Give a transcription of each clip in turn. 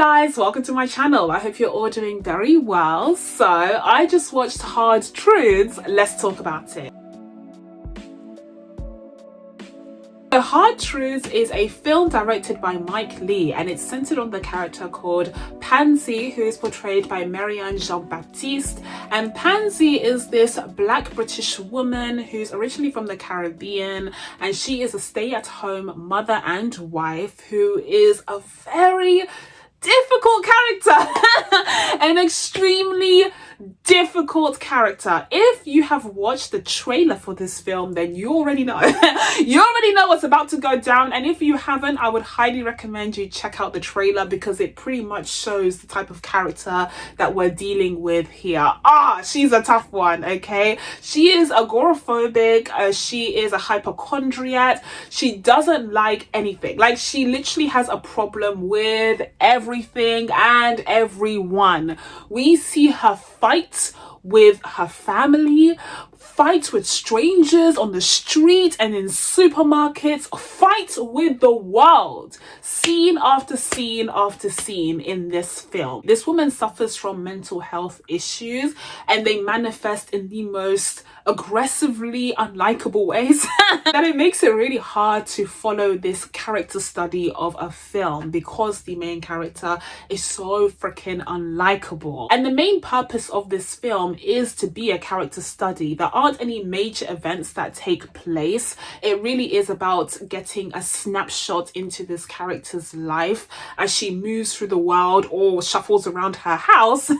Guys, welcome to my channel. I hope you're all doing very well. So I just watched Hard Truths. Let's talk about it. So Hard Truths is a film directed by Mike Lee, and it's centered on the character called Pansy, who is portrayed by Jean-Baptiste. And Pansy is this black British woman who's originally from the Caribbean, and she is a stay-at-home mother and wife who is a very difficult character an extremely difficult character. If you have watched the trailer for this film, then you already know you already know what's about to go down, and if you haven't, I would highly recommend you check out the trailer because it pretty much shows the type of character that we're dealing with here. She's a tough one. Okay, she is agoraphobic, she is a hypochondriac, she doesn't like anything. Like, she literally has a problem with everything and everyone. We see her fight with her family, fight with strangers on the street and in supermarkets, fight with the world. Scene after scene after scene in this film. This woman suffers from mental health issues, and they manifest in the most aggressively unlikable ways that it makes it really hard to follow this character study of a film because the main character is so freaking unlikable. And the main purpose of this film is to be a character study. There aren't any major events that take place. It really is about getting a snapshot into this character's life as she moves through the world or shuffles around her house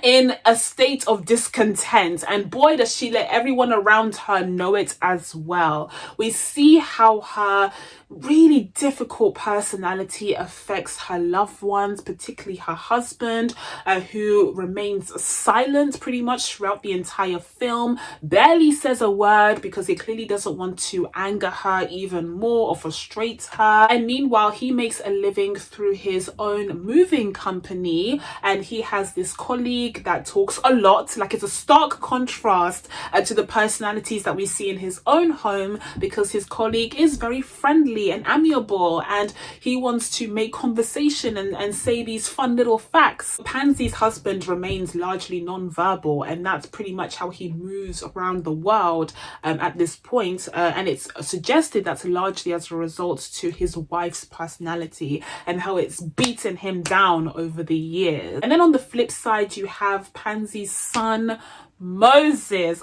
in a state of discontent. And boy, does she let everyone around her know it as well. We see how her really difficult personality affects her loved ones, particularly her husband, who remains silent pretty much throughout the entire film, barely says a word because he clearly doesn't want to anger her even more or frustrate her. And meanwhile, he makes a living through his own moving company, and he has this colleague that talks a lot. Like, it's a stark contrast to the personalities that we see in his own home, because his colleague is very friendly and amiable, and he wants to make conversation and say these fun little facts. Pansy's husband remains largely non-verbal, and that's pretty much how he moves around the world at this point, and it's suggested that's largely as a result to his wife's personality and how it's beaten him down over the years. And then on the flip side, you have Pansy's son Moses.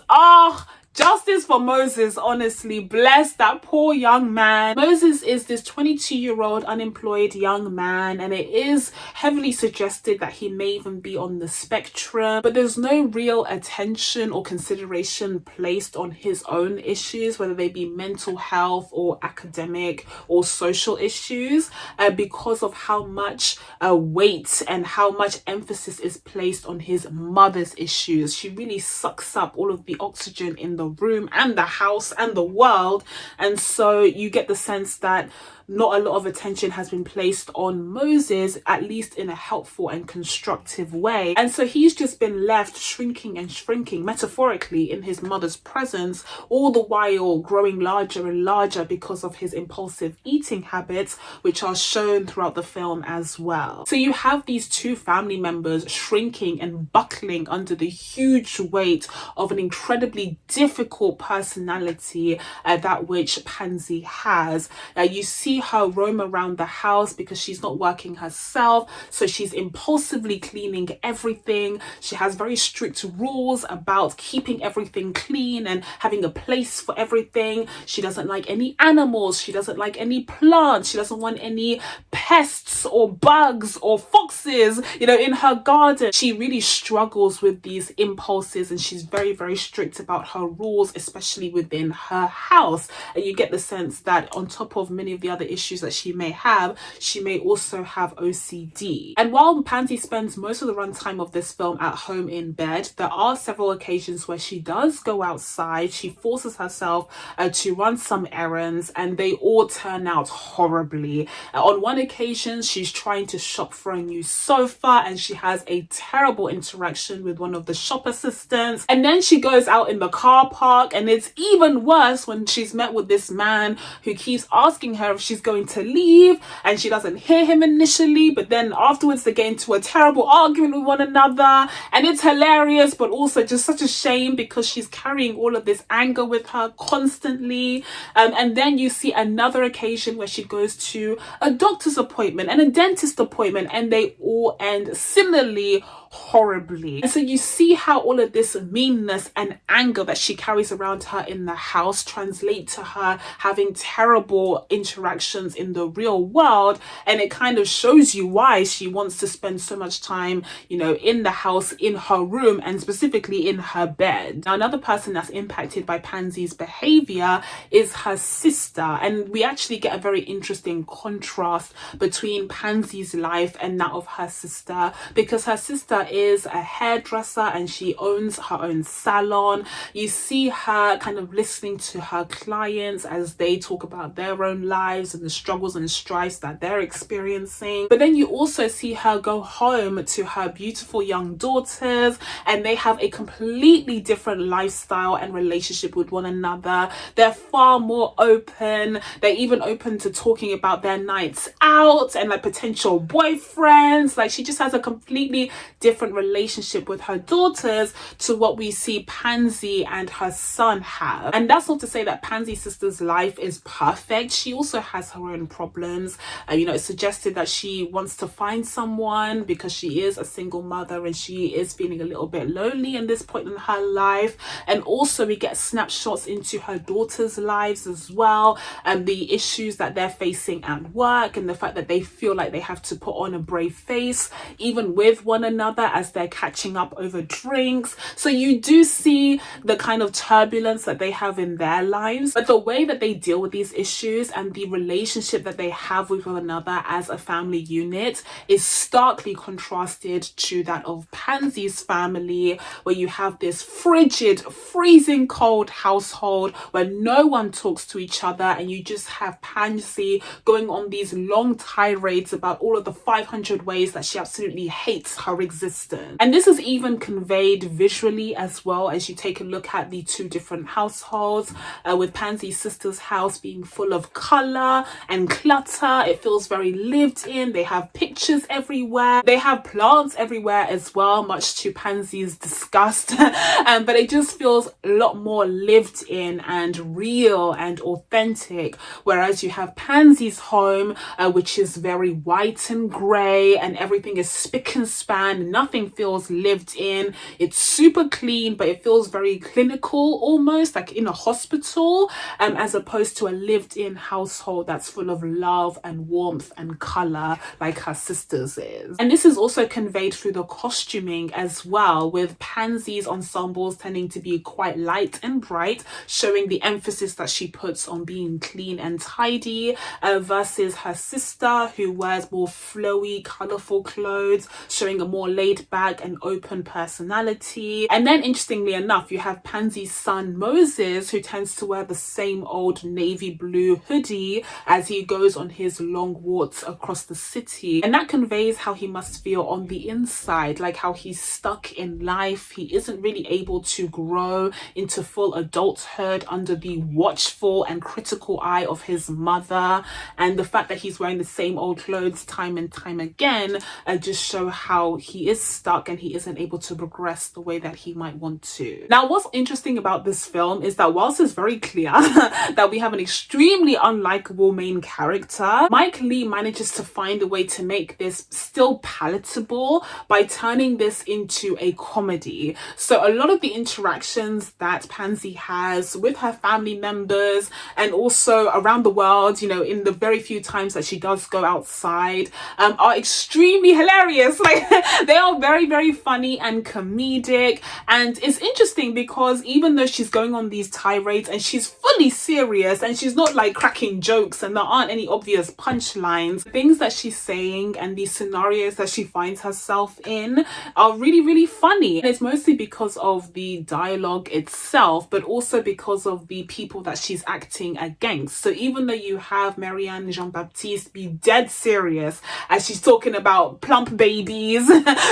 Justice for Moses, honestly. Bless that poor young man. Moses is this 22-year-old unemployed young man, and it is heavily suggested that he may even be on the spectrum, but there's no real attention or consideration placed on his own issues, whether they be mental health or academic or social issues, because of how much weight and how much emphasis is placed on his mother's issues. She really sucks up all of the oxygen in the room and the house and the world, and so you get the sense that not a lot of attention has been placed on Moses, at least in a helpful and constructive way. And so he's just been left shrinking and shrinking, metaphorically, in his mother's presence, all the while growing larger and larger because of his impulsive eating habits, which are shown throughout the film as well. So you have these two family members shrinking and buckling under the huge weight of an incredibly difficult personality that which Pansy has. You see her roam around the house because she's not working herself, so she's impulsively cleaning everything. She has very strict rules about keeping everything clean and having a place for everything. She doesn't like any animals, she doesn't like any plants, she doesn't want any pests or bugs or foxes, in her garden. She really struggles with these impulses, and she's very, very strict about her rules, especially within her house. And you get the sense that on top of many of the other issues that she may have, she may also have OCD. And while Pansy spends most of the runtime of this film at home in bed, there are several occasions where she does go outside. She forces herself to run some errands, and they all turn out horribly. On one occasion, she's trying to shop for a new sofa, and she has a terrible interaction with one of the shop assistants. And then she goes out in the car park, and it's even worse when she's met with this man who keeps asking her if she she's going to leave and she doesn't hear him initially, but then afterwards they get into a terrible argument with one another, and it's hilarious but also just such a shame because she's carrying all of this anger with her constantly. And then you see another occasion where she goes to a doctor's appointment and a dentist appointment, and they all end similarly horribly. And so you see how all of this meanness and anger that she carries around her in the house translate to her having terrible interactions in the real world, and it kind of shows you why she wants to spend so much time, you know, in the house, in her room, and specifically in her bed. Now, another person that's impacted by Pansy's behavior is her sister, and we actually get a very interesting contrast between Pansy's life and that of her sister, because her sister is a hairdresser and she owns her own salon. You see her kind of listening to her clients as they talk about their own lives and the struggles and strifes that they're experiencing. But then you also see her go home to her beautiful young daughters, and they have a completely different lifestyle and relationship with one another. They're far more open. They're even open to talking about their nights out and like potential boyfriends. Like, she just has a completely different relationship with her daughters to what we see Pansy and her son have. And that's not to say that Pansy's sister's life is perfect. She also has her own problems. You know, it's suggested that she wants to find someone because she is a single mother and she is feeling a little bit lonely in this point in her life. And also we get snapshots into her daughters' lives as well, and the issues that they're facing at work, and the fact that they feel like they have to put on a brave face even with one another as they're catching up over drinks. So you do see the kind of turbulence that they have in their lives, but the way that they deal with these issues and the relationship that they have with one another as a family unit is starkly contrasted to that of Pansy's family, where you have this frigid, freezing cold household where no one talks to each other, and you just have Pansy going on these long tirades about all of the 500 ways that she absolutely hates her existence. And this is even conveyed visually as well, as you take a look at the two different households, with Pansy's sister's house being full of colour and clutter. It feels very lived in. They have pictures everywhere. They have plants everywhere as well, much to Pansy's disgust. But it just feels a lot more lived in and real and authentic. Whereas you have Pansy's home, which is very white and grey, and everything is spick and span. Nothing feels lived in. It's super clean, but it feels very clinical, almost like in a hospital, as opposed to a lived in household that's full of love and warmth and colour like her sister's is. And this is also conveyed through the costuming as well, with Pansy's ensembles tending to be quite light and bright, showing the emphasis that she puts on being clean and tidy, versus her sister, who wears more flowy, colourful clothes, showing a more laid back and open personality. And then interestingly enough, you have Pansy's son Moses, who tends to wear the same old navy blue hoodie as he goes on his long walks across the city. And that conveys how he must feel on the inside, like how he's stuck in life. He isn't really able to grow into full adulthood under the watchful and critical eye of his mother. And the fact that he's wearing the same old clothes time and time again just show how he is stuck and he isn't able to progress the way that he might want to. Now, what's interesting about this film is that whilst it's very clear that we have an extremely unlikable main character, Mike Leigh manages to find a way to make this still palatable by turning this into a comedy. So a lot of the interactions that Pansy has with her family members and also around the world, you know, in the very few times that she does go outside, are extremely hilarious. Like, they are very, very funny and comedic. And it's interesting because even though she's going on these tirades and she's fully serious and she's not like cracking jokes and there aren't any obvious punchlines, things that she's saying and these scenarios that she finds herself in are really, really funny. And it's mostly because of the dialogue itself, but also because of the people that she's acting against. So even though you have Marianne Jean-Baptiste be dead serious as she's talking about plump babies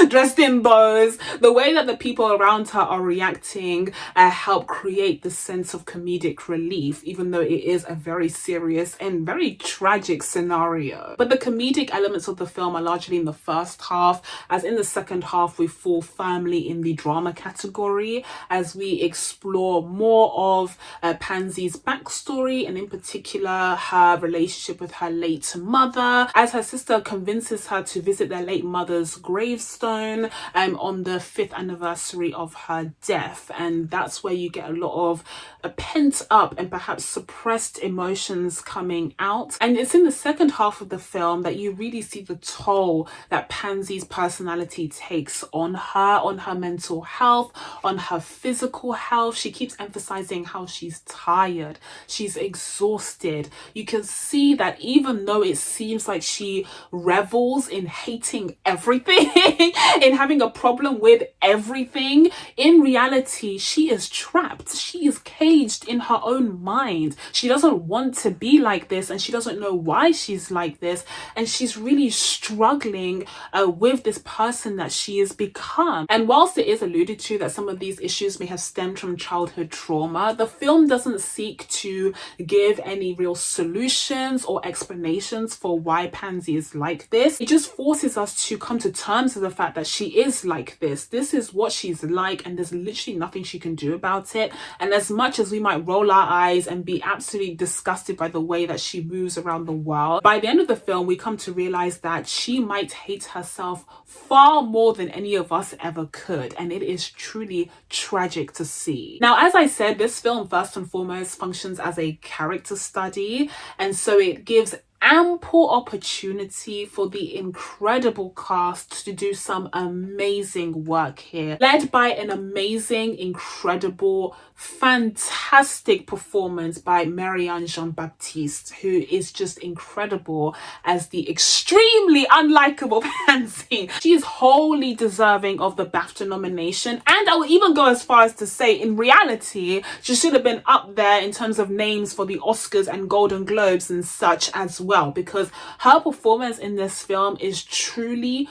dressed in bows, the way that the people around her are reacting help create the sense of comedic relief, even though it is a very serious and and very tragic scenario. But the comedic elements of the film are largely in the first half, as in the second half we fall firmly in the drama category as we explore more of Pansy's backstory, and in particular her relationship with her late mother, as her sister convinces her to visit their late mother's gravestone on the 5th anniversary of her death. And that's where you get a lot of pent up and perhaps suppressed emotions coming out. And it's in the second half of the film that you really see the toll that Pansy's personality takes on her mental health, on her physical health. She keeps emphasizing how she's tired, she's exhausted. You can see that even though it seems like she revels in hating everything, in having a problem with everything, in reality, she is trapped. She is caged in her own mind. She doesn't want to be like this, and she doesn't know why she's like this. And she's really struggling with this person that she has become. And whilst it is alluded to that some of these issues may have stemmed from childhood trauma, the film doesn't seek to give any real solutions or explanations for why Pansy is like this. It just forces us to come to terms with the fact that she is like this. This is what she's like, and there's literally nothing she can do about it. And as much as we might roll our eyes and be absolutely disgusted by the way that she moves around the world, by the end of the film we come to realize that she might hate herself far more than any of us ever could, and it is truly tragic to see. Now, as I said, this film first and foremost functions as a character study, and so it gives ample opportunity for the incredible cast to do some amazing work here, led by an amazing, incredible, fantastic performance by Marianne Jean-Baptiste, who is just incredible as the extremely unlikable Pansy. She is wholly deserving of the BAFTA nomination, and I will even go as far as to say, in reality, she should have been up there in terms of names for the Oscars and Golden Globes and such as well, because her performance in this film is truly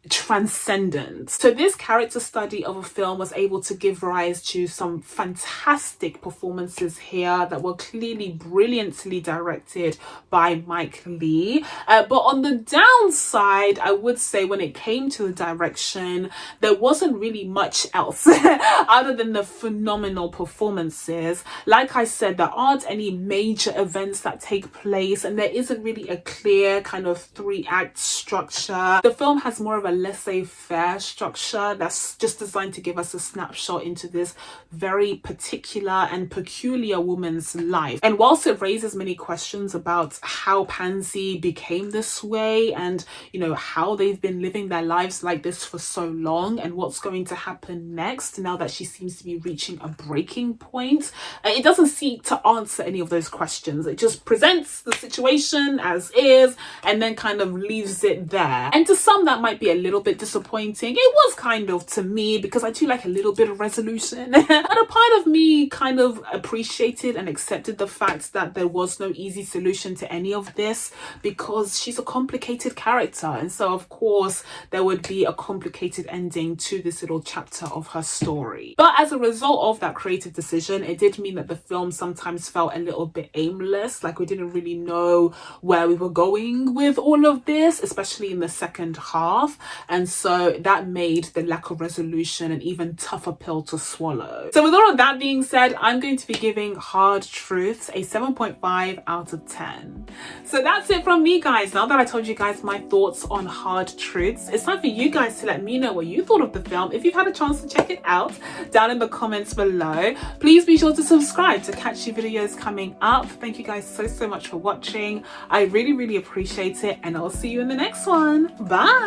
transcendent. So this character study of a film was able to give rise to some fantastic performances here that were clearly brilliantly directed by Mike Leigh. But on the downside, I would say when it came to the direction, there wasn't really much else other than the phenomenal performances. Like I said, there aren't any major events that take place, and there isn't really a clear kind of 3-act structure. The film has more of a laissez-faire structure that's just designed to give us a snapshot into this very particular and peculiar woman's life. And whilst it raises many questions about how Pansy became this way, and you know how they've been living their lives like this for so long, and what's going to happen next now that she seems to be reaching a breaking point, it doesn't seek to answer any of those questions. It just presents the situation as is and then kind of leaves it there. And to some that might be a little bit disappointing. It was kind of to me, because I do like a little bit of resolution. And a part of me kind of appreciated and accepted the fact that there was no easy solution to any of this, because she's a complicated character, and so of course there would be a complicated ending to this little chapter of her story. But as a result of that creative decision, it did mean that the film sometimes felt a little bit aimless, like we didn't really know where we were going with all of this, especially in the second half. And so that made the lack of resolution an even tougher pill to swallow. So with all of that being said, I'm going to be giving Hard Truths a 7.5 out of 10. So that's it from me, guys. Now that I told you guys my thoughts on Hard Truths, it's time for you guys to let me know what you thought of the film. If you've had a chance to check it out, down in the comments below. Please be sure to subscribe to catch your videos coming up. Thank you guys so much for watching. I really appreciate it, and I'll see you in the next one. Bye.